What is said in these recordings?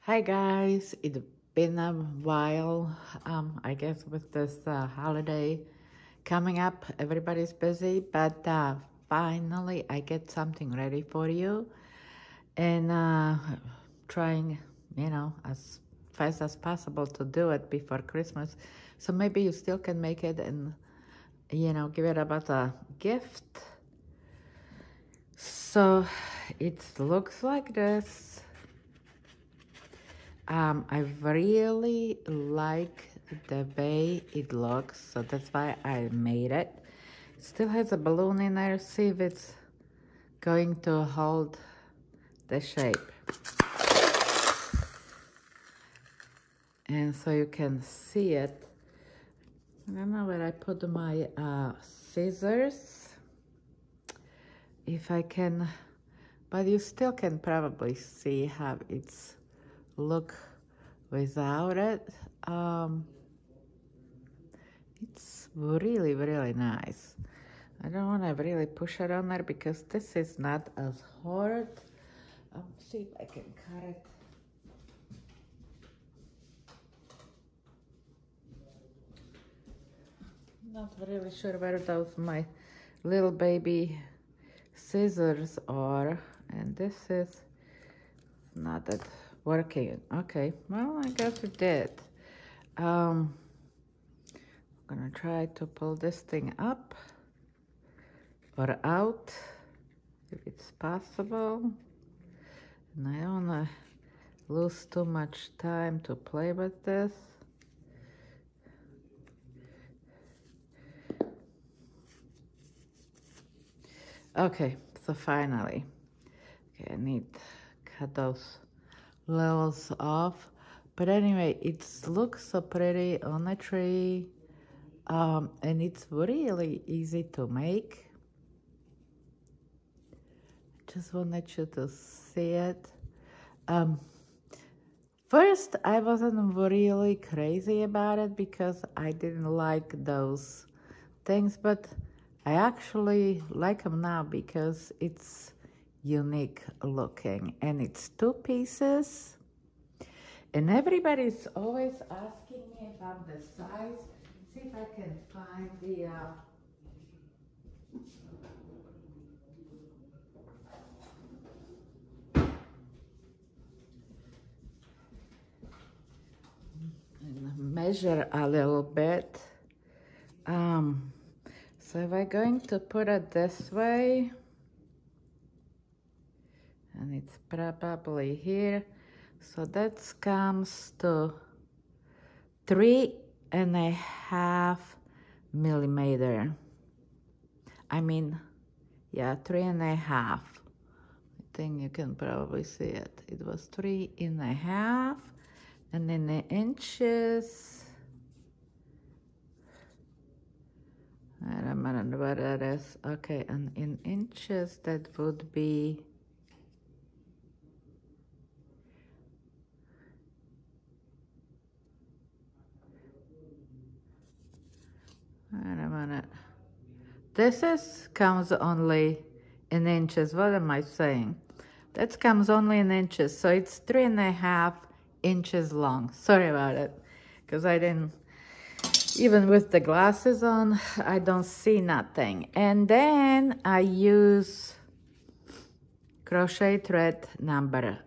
Hi guys, it's been a while. I guess with this holiday coming up, everybody's busy, but finally I get something ready for you, and trying, as fast as possible to do it before Christmas. So maybe you still can make it and, give it about a gift. So it looks like this. I really like the way it looks, so that's why I made it. It still has a balloon in there. See if it's going to hold the shape. And so you can see it. I don't know where I put my scissors. If I can, but you still can probably see how it's look without it. It's really, really nice. I don't want to really push it on there because this is not as hard. See if I can cut it. Not really sure where those my little baby scissors are, and this is not that working. Okay, well, I guess it did. I'm gonna try to pull this thing up or out if it's possible. And I don't wanna lose too much time to play with this. Okay, so finally, okay, I need to cut those levels off, but anyway, it looks so pretty on a tree, and it's really easy to make. Just wanted you to see it. First, I wasn't really crazy about it because I didn't like those things, but I actually like them now because it's unique looking, and it's 2 pieces, and everybody's always asking me about the size. See if I can find the and measure a little bit. So if I'm going to put it this way, and it's probably here, so that comes to 3.5 millimeter. I mean, yeah, 3.5. I think you can probably see it. It was 3.5, and in the inches, I don't remember what that is. Okay, and in inches, that would be wait a minute. This comes only in inches. What am I saying? That comes only in inches, so it's 3.5 inches long. Sorry about it, because I didn't, even with the glasses on, I don't see nothing. And then I use crochet thread number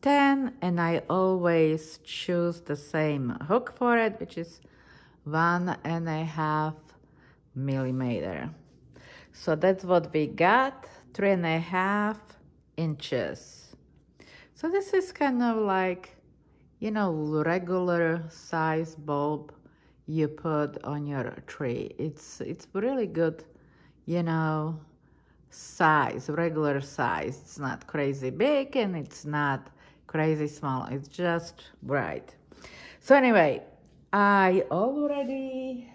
10, and I always choose the same hook for it, which is 1.5 millimeter. So that's what we got, 3.5 inches. So this is kind of like, regular size bulb you put on your tree. It's really good, size, regular size. It's not crazy big and it's not crazy small. It's just right. So anyway, I already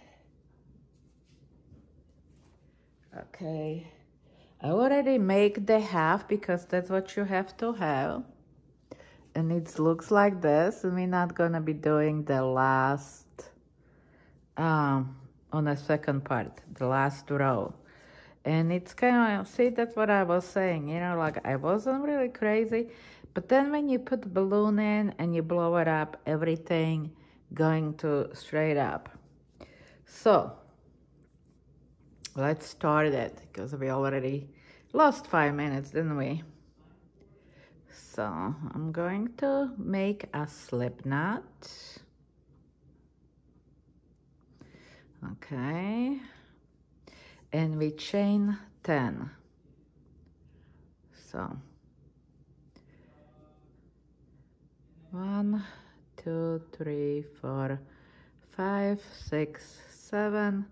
make the half because that's what you have to have. And it looks like this. And we're not gonna be doing the last on the second part, the last row. And it's kind of, see, that's what I was saying, like I wasn't really crazy, But then when you put the balloon in and you blow it up, everything going to straight up. So let's start it because we already lost 5 minutes, didn't we? So I'm going to make a slip knot. Okay. And we chain 10. So 1, 2, 3, 4, 5, 6, 7,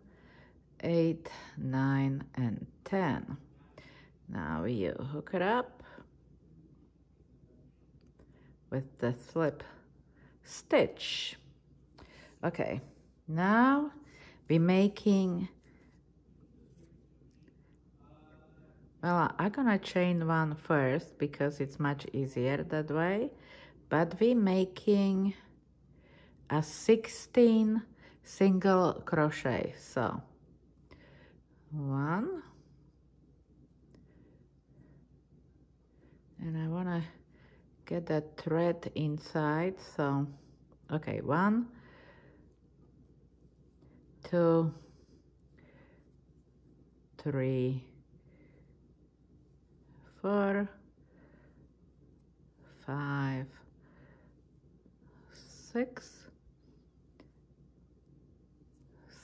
8, 9, and 10. Now you hook it up with the slip stitch. Okay, now we're making, well, I'm gonna chain 1 first because it's much easier that way, but we're making a 16 single crochet. So 1, and I want to get that thread inside, so okay, 1, 2, 3, 4, 5, 6,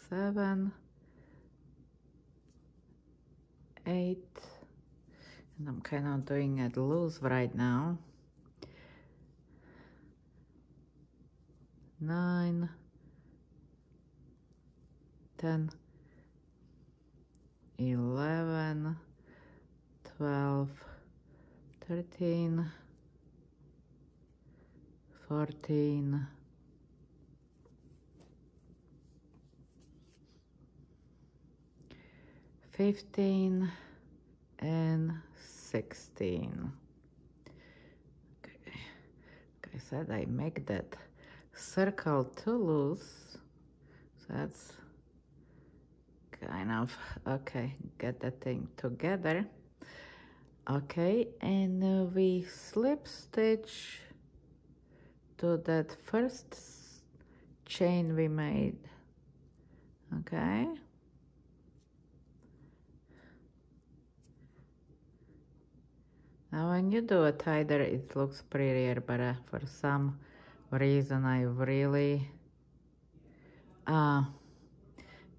7, 8, and I'm kind of doing it loose right now. 9, 10, 11, 12, 13, 14, 15, and 16. Okay, like I said, I make that circle too loose, so that's kind of, okay, get that thing together. Okay, and we slip stitch to that first chain we made. Okay, now when you do it tighter it looks prettier, but for some reason I really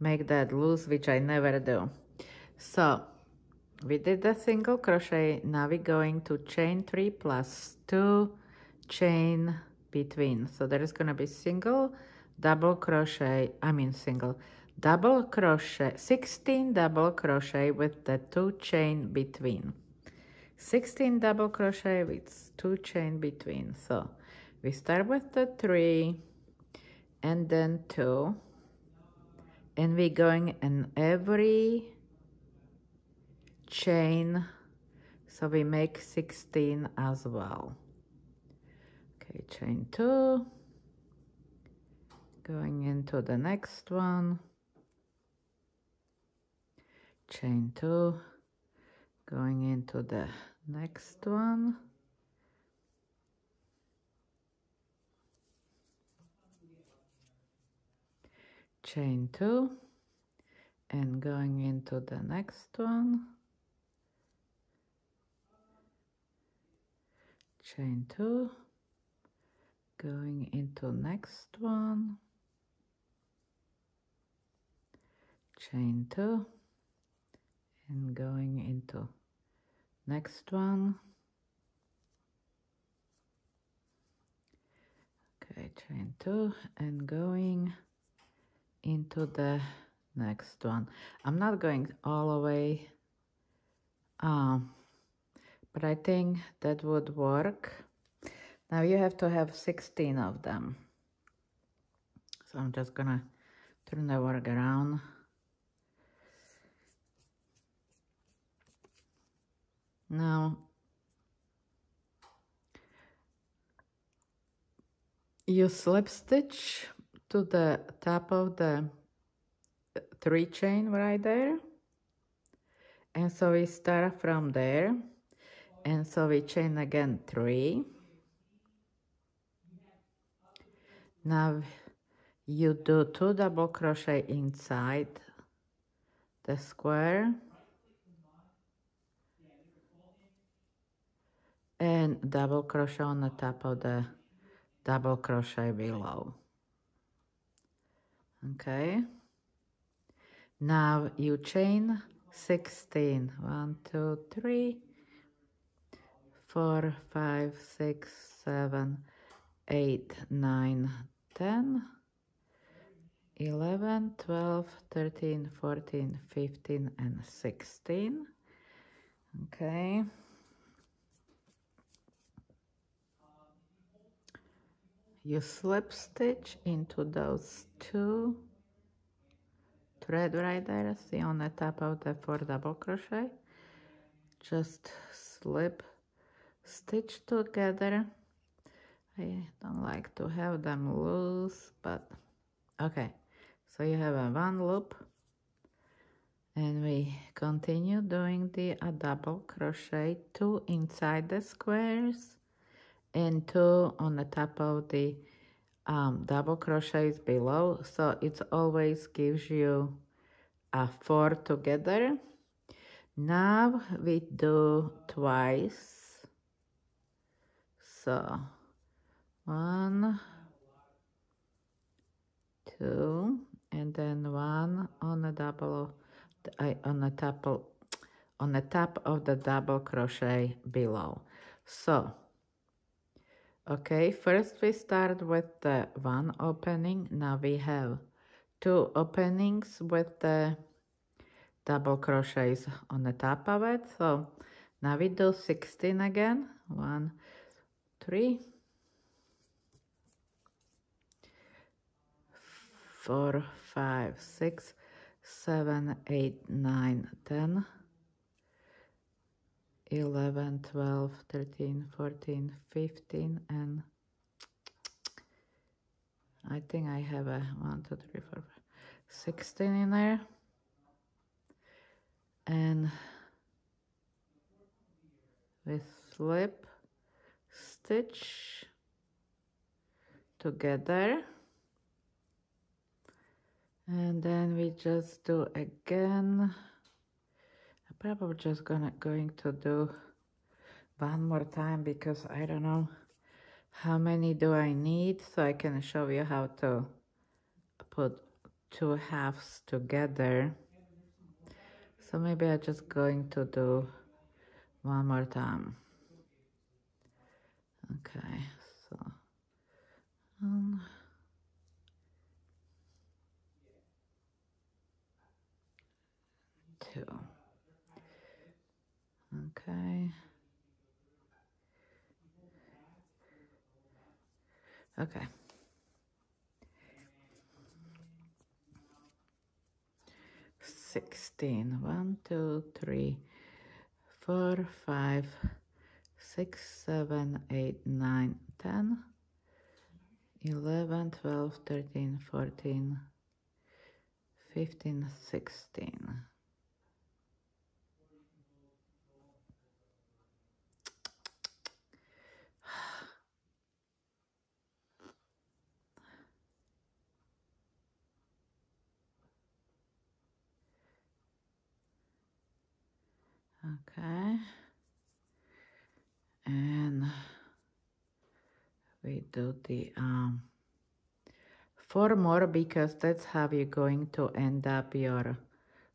make that loose, which I never do. So we did the single crochet. Now we're going to chain 3 plus 2 chain between. So there is going to be single, double crochet, double crochet, 16 double crochet with the 2 chain between. 16 double crochet with 2 chain between. So we start with the 3 and then 2, and we're going in every chain, so we make 16 as well. Okay, chain 2, going into the next one, chain 2, going into the next one, chain 2, and going into the next one, chain 2, going into next one, chain 2, and going into next one. Okay, chain 2 and going into the next one. I'm not going all the way, but I think that would work. Now you have to have 16 of them. So I'm just gonna turn the work around. Now you slip stitch to the top of the 3 chain right there, and so we start from there, And so we chain again 3. Now you do 2 double crochet inside the square and double crochet on the top of the double crochet below. Okay, now you chain 16. 1, 2, 3, 4, 5, 6, 7, 8, 9, 10, 11, 12, 13, 14, 15, and 16. Okay. You slip stitch into those 2 thread right there, see on the top of the 4 double crochet. Just slip stitch together. I don't like to have them loose, but okay. So you have a 1 loop, and we continue doing the double crochet 2 inside the squares and 2 on the top of the double crochets below, so it always gives you a 4 together. Now we do twice, so 1, 2, and then 1 on the double on the top of the double crochet below. So okay, first we start with the 1 opening. Now we have 2 openings with the double crochets on the top of it. So now we do 16 again. 1, 3, 4, 5, 6, 7, 8, 9, 10, 11, 12, 13, 14, 15, and I think I have a 1, 2, 3, 4, 5, 16 in there. And we slip stitch together, and then we just do again. I'm probably just going to do 1 more time because I don't know how many do I need, so I can show you how to put 2 halves together. So maybe I'm just going to do 1 more time. Okay, so 1, 2. Okay. Okay. Sixteen. 1, 2, 3, 4, 5, 6, 7, 8, 9, 10, 11, 12, 13, 14, 15, 16. Okay, and we do the 4 more because that's how you're going to end up your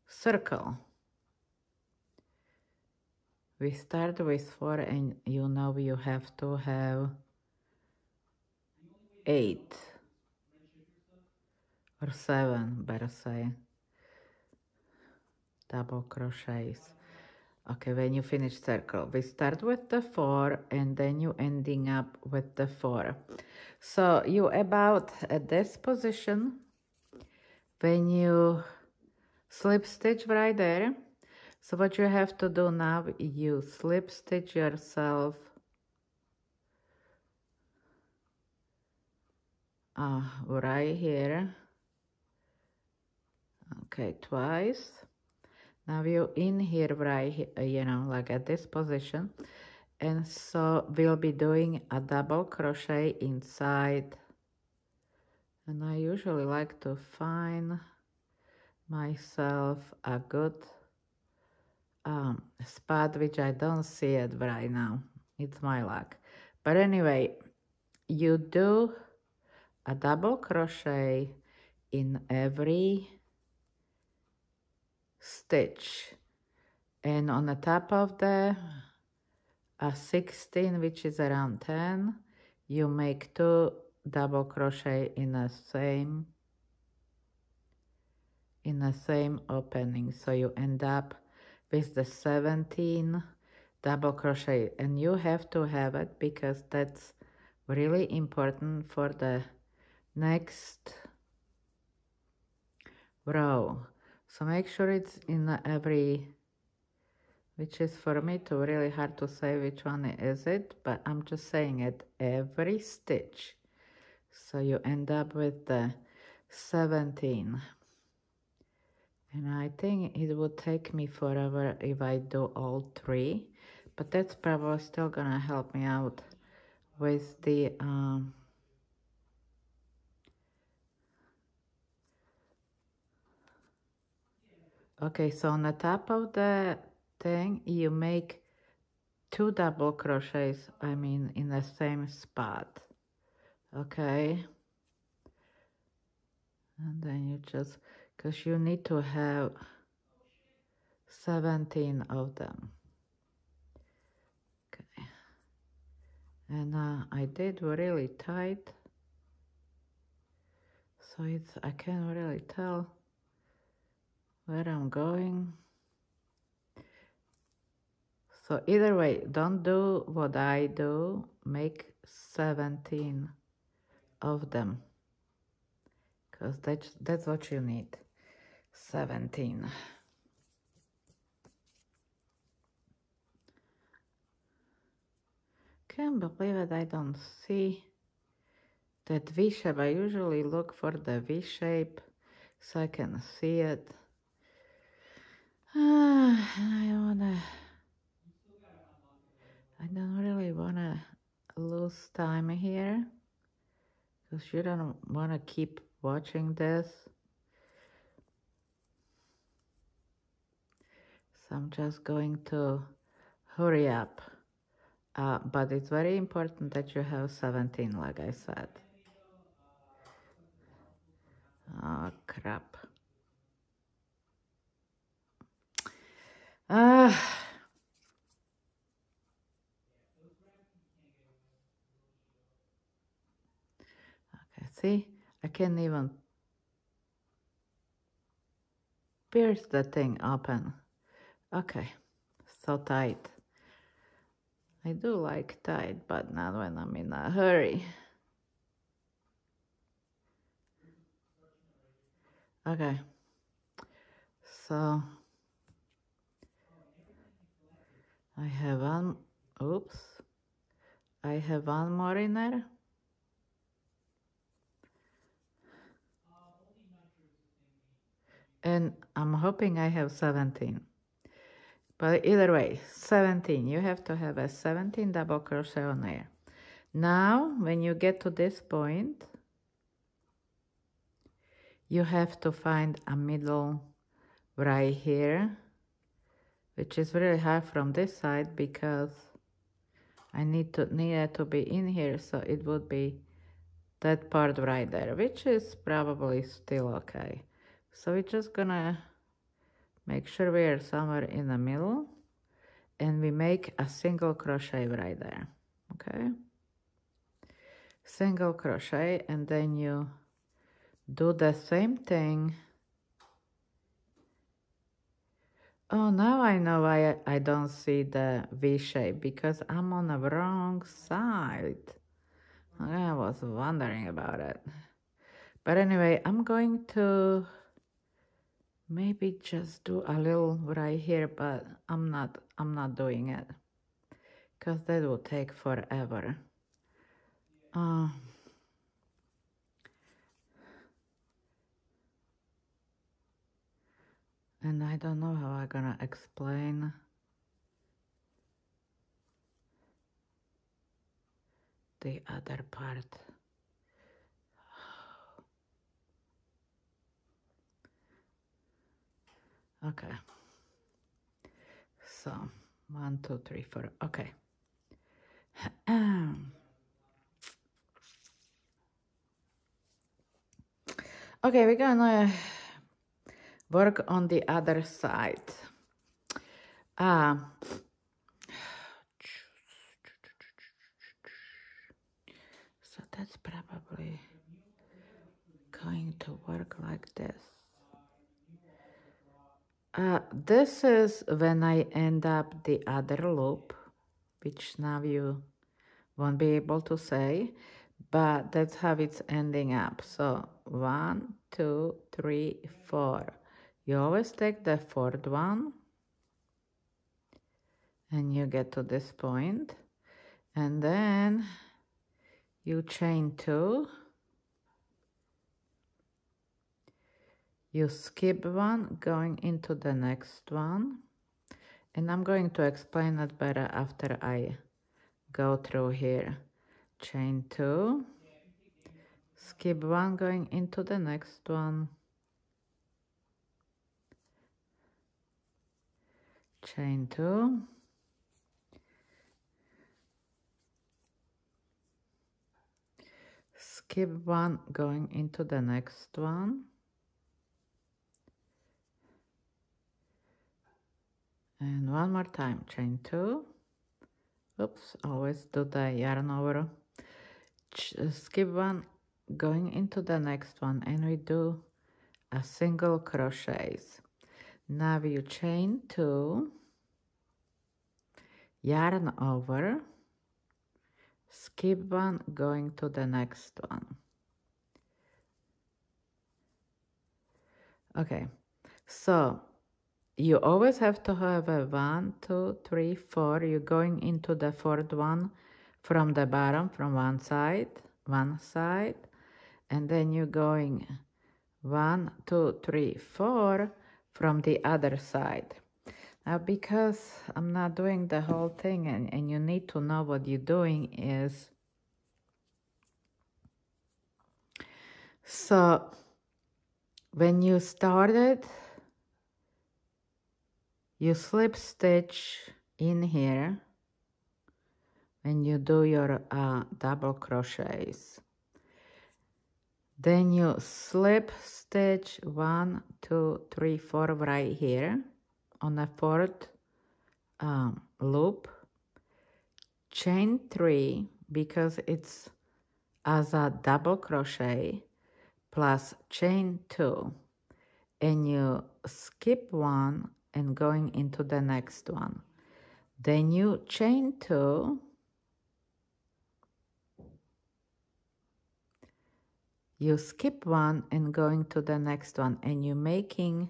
circle. We start with 4, and you know you have to have 8 or 7, better say, double crochets. Okay, when you finish circle, we start with the 4 and then you ending up with the 4. So you about at this position, when you slip stitch right there. So what you have to do now, you slip stitch yourself right here. Okay, twice. Now you in here right, you know, like at this position, And so we'll be doing a double crochet inside, and I usually like to find myself a good spot, which I don't see it right now. It's my luck. But anyway, you do a double crochet in every stitch, and on the top of the 16, which is around 10, you make 2 double crochet in the same opening, so you end up with the 17 double crochet, and you have to have it because that's really important for the next row. So make sure it's in every, which is for me too really hard to say which one is it, but I'm just saying it, every stitch. So you end up with the 17. And I think it would take me forever if I do all 3, but that's probably still gonna help me out with the okay, so on the top of the thing you make 2 double crochets, I mean in the same spot, okay? And then you just, because you need to have 17 of them. Okay. And I did really tight, so it's, I can't really tell where I'm going. So either way, don't do what I do, make 17 of them, because that's what you need, 17. Can't believe it, I don't see that V shape. I usually look for the V shape so I can see it. I don't really wanna lose time here, because you don't wanna keep watching this. So I'm just going to hurry up. But it's very important that you have 17, like I said. Oh, crap. Okay, see? I can't even pierce the thing open. Okay, so tight. I do like tight, but not when I'm in a hurry. Okay, so I have one, oops, I have one more in there. And I'm hoping I have 17. But either way, 17, you have to have a 17 double crochet on there. Now, when you get to this point, you have to find a middle right here, which is really hard from this side because I need it to be in here, so it would be that part right there, which is probably still okay. So we're just gonna make sure we are somewhere in the middle, and we make a single crochet right there, okay? Single crochet, and then you do the same thing. Oh, now I know why I don't see the V shape, because I'm on the wrong side. I was wondering about it. But anyway, I'm going to maybe just do a little right here, but I'm not doing it, because that will take forever. And I don't know how I'm gonna explain the other part. Okay. So 1, 2, 3, 4. Okay. Okay, we're gonna work on the other side. So that's probably going to work like this. This is when I end up the other loop, which now you won't be able to say, but that's how it's ending up. So 1, 2, 3, 4. You always take the fourth one and you get to this point, and then you chain 2, you skip 1 going into the next one, and I'm going to explain it better after I go through here. Chain 2, skip 1 going into the next one, chain 2, skip 1 going into the next one, and one more time, chain 2, oops, always do the yarn over, skip 1 going into the next one, and we do a single crochets. Now you chain 2, yarn over, skip 1 going to the next one. Okay, so you always have to have a 1, 2, 3, 4. You're going into the fourth one from the bottom, from one side, and then you're going 1, 2, 3, 4 from the other side. Now, because I'm not doing the whole thing, and you need to know what you're doing is, so when you started, you slip stitch in here when you do your double crochets. Then you slip stitch 1, 2, 3, 4 right here on the fourth loop, chain 3 because it's as a double crochet, plus chain 2, and you skip 1 and going into the next one. Then you chain 2, you skip 1 and going to the next one, and you're making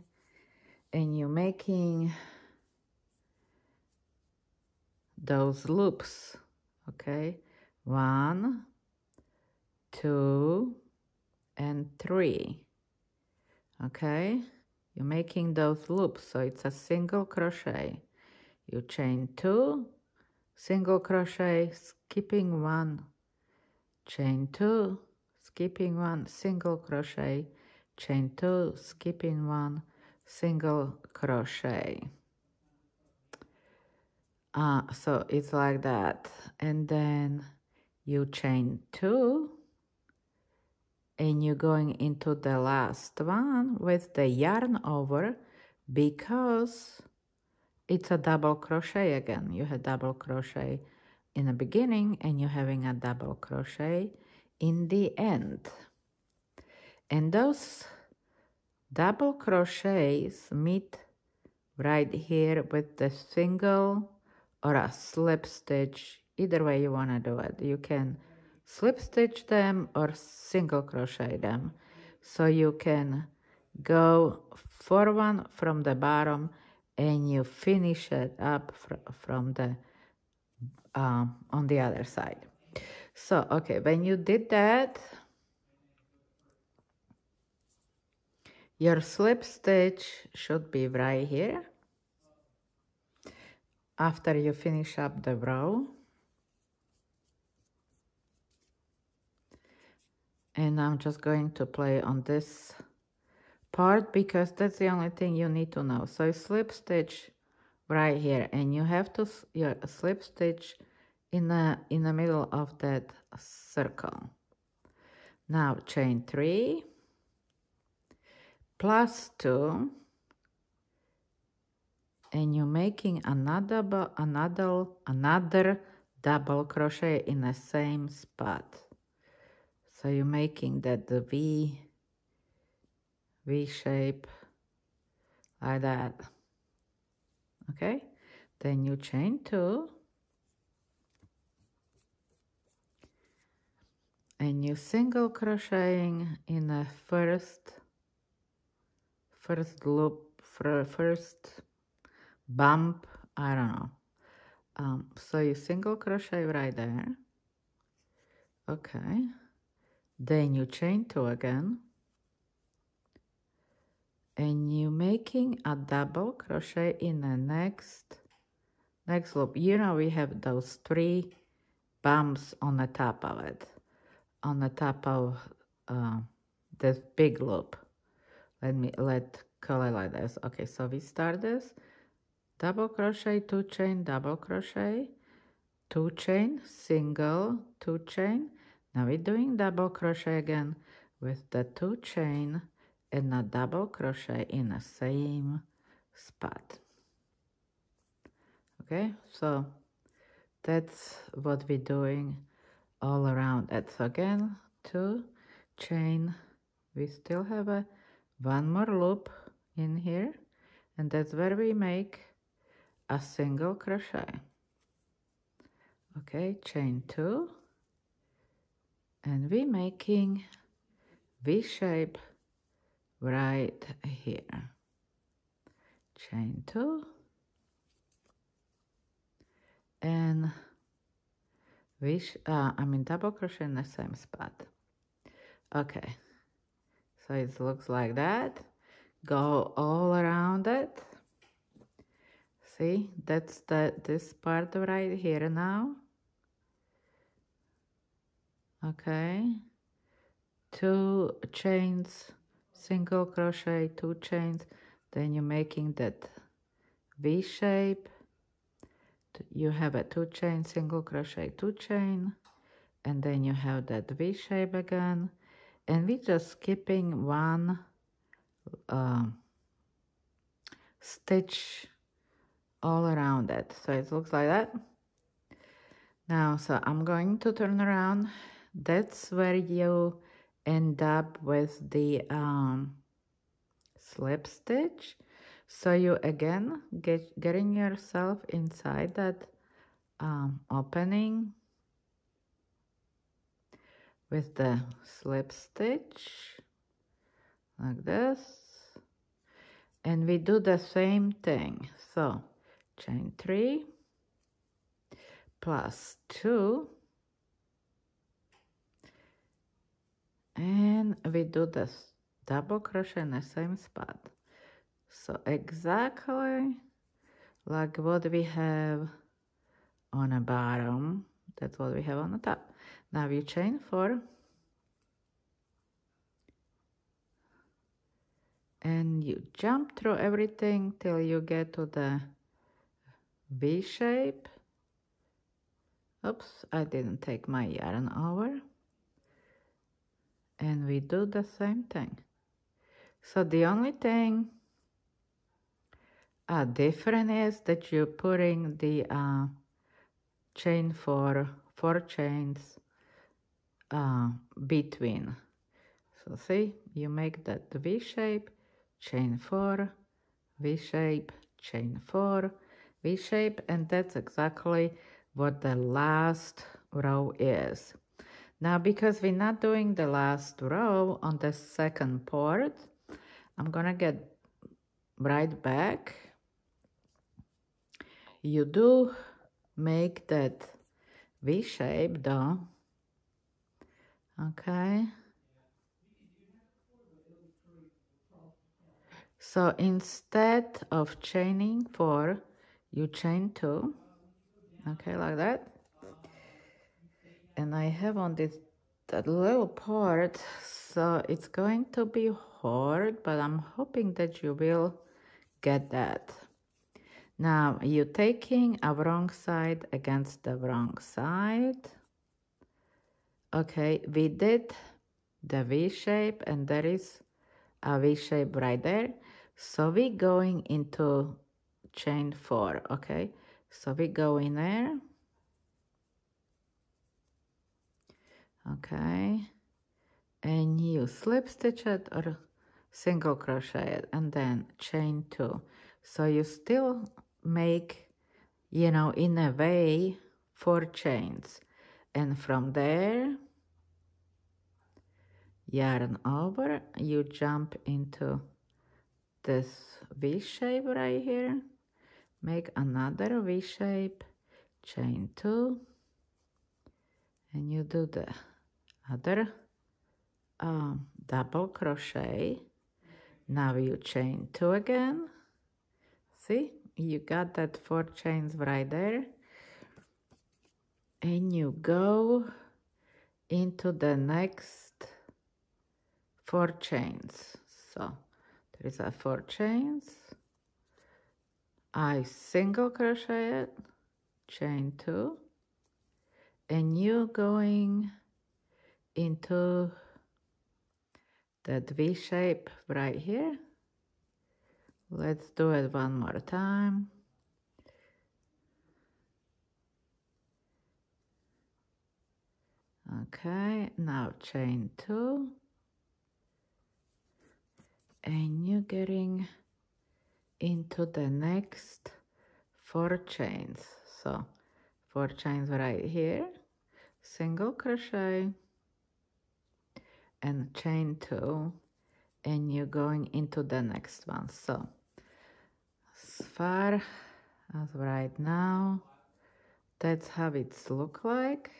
those loops. Okay, 1, 2, and 3. Okay, you're making those loops, so it's a single crochet. You chain 2, single crochet, skipping 1, chain 2, skipping 1, single crochet, chain 2, skipping 1, single crochet. So it's like that, and then you chain 2, and you're going into the last one with the yarn over, because it's a double crochet again. You had double crochet in the beginning, and you're having a double crochet in the end. And those double crochets meet right here with the single or a slip stitch. Either way you want to do it. You can slip stitch them or single crochet them. So you can go for one from the bottom and you finish it up from the on the other side. So okay, when you did that, your slip stitch should be right here after you finish up the row. And I'm just going to play on this part because that's the only thing you need to know. So slip stitch right here, and you have to slip stitch in the middle of that circle. Now chain 3 plus 2, and you're making another double crochet in the same spot. So you're making that the V shape like that. Okay, then you chain 2, and you single crocheting in the first loop, first bump, I don't know. So you single crochet right there. Okay, then you chain 2 again, and you making a double crochet in the next loop. You know, we have those 3 bumps on the top of it, on the top of this big loop. Let call it like this. Okay, so we start this double crochet, 2 chain, double crochet, 2 chain, single, 2 chain. Now we're doing double crochet again with the 2 chain and a double crochet in the same spot. Okay, so that's what we're doing all around it. So again, 2 chain, we still have one more loop in here, and that's where we make a single crochet. Okay, chain 2, and we making V shape right here. Chain 2, and double crochet in the same spot. Okay, so it looks like that. Go all around it. See, that's this part right here now. Okay, 2 chains, single crochet, 2 chains, then you're making that V shape. You have a 2 chain, single crochet, 2 chain, and then you have that V shape again, and we're just skipping 1 stitch all around it. So it looks like that. Now, so I'm going to turn around. That's where you end up with the slip stitch. So you again getting yourself inside that opening with the slip stitch like this, and we do the same thing. So chain 3 plus 2, and we do this double crochet in the same spot. So exactly like what we have on the bottom, that's what we have on the top. Now you chain 4, and you jump through everything till you get to the V shape. Oops, I didn't take my yarn over. And we do the same thing. So the only thing different is that you're putting the chain 4 chains between. So see, you make that V shape, chain 4, V shape, chain 4, V shape, and that's exactly what the last row is. Now, because we're not doing the last row on the second part, I'm gonna get right back. You do make that V shape though, okay? So instead of chaining 4, you chain 2, okay, like that. And I have on this that little part, so it's going to be hard, but I'm hoping that you will get that. Now you're taking a wrong side against the wrong side. Okay, we did the V shape and there is a V shape right there. So we going into chain 4, okay? So we go in there. Okay, and you slip stitch it or single crochet it and then chain 2. So you still make, you know, in a way 4 chains, and from there yarn over, you jump into this V shape right here, make another V shape, chain 2, and you do the other double crochet. Now you chain 2 again. See, you got that 4 chains right there, and you go into the next 4 chains. So there is a 4 chains, I single crochet it, chain 2, and you going into that V shape right here. Let's do it one more time. Okay, now chain 2, and you're getting into the next 4 chains. So 4 chains right here, single crochet and chain 2, and you're going into the next one. So as far as right now, that's how it's look like.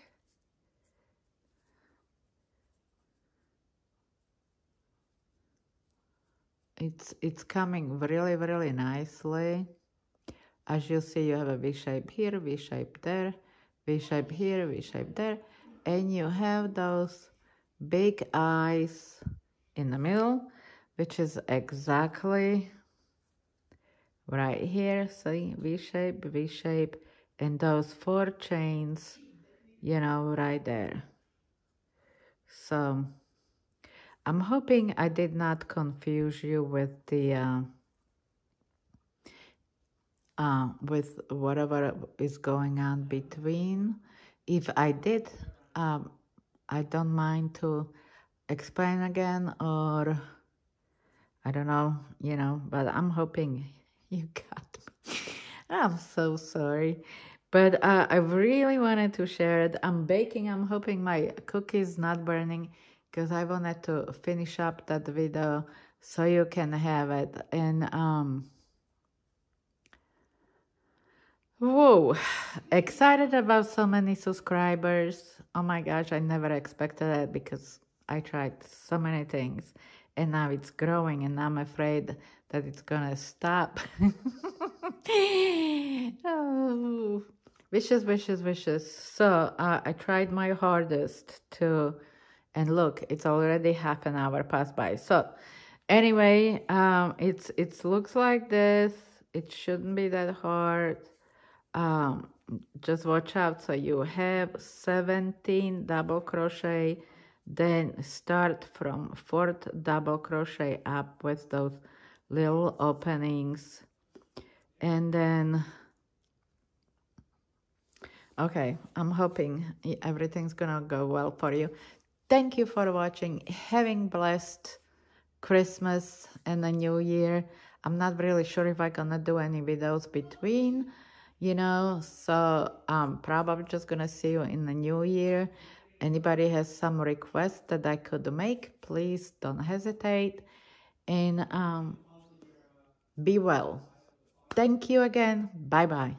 It's coming really, really nicely. As you see, you have a V shape here, V shape there, V shape here, V shape there, and you have those big eyes in the middle, which is exactly right here. See, V shape, and those 4 chains, you know, right there. So I'm hoping I did not confuse you with the with whatever is going on between. If I did, I don't mind to explain again, or I don't know, you know, but I'm hoping you got me. I'm so sorry. But I really wanted to share it. I'm baking. I'm hoping my cookies not burning, because I wanted to finish up that video so you can have it. And whoa, excited about so many subscribers. Oh my gosh, I never expected it, because I tried so many things and now it's growing, and I'm afraid that it's gonna stop. Oh, wishes, wishes, wishes. So I tried my hardest to, and look, it's already half an hour passed by. So anyway, it looks like this. It shouldn't be that hard. Just watch out. So you have 17 double crochet, then start from 4th double crochet up with those little openings, and then okay, I'm hoping everything's gonna go well for you. Thank you for watching. Having blessed Christmas and the New Year. I'm not really sure if I'm gonna do any videos between, you know, so I'm probably just gonna see you in the New Year. Anybody has some requests that I could make, please don't hesitate, and be well. Thank you again. Bye bye.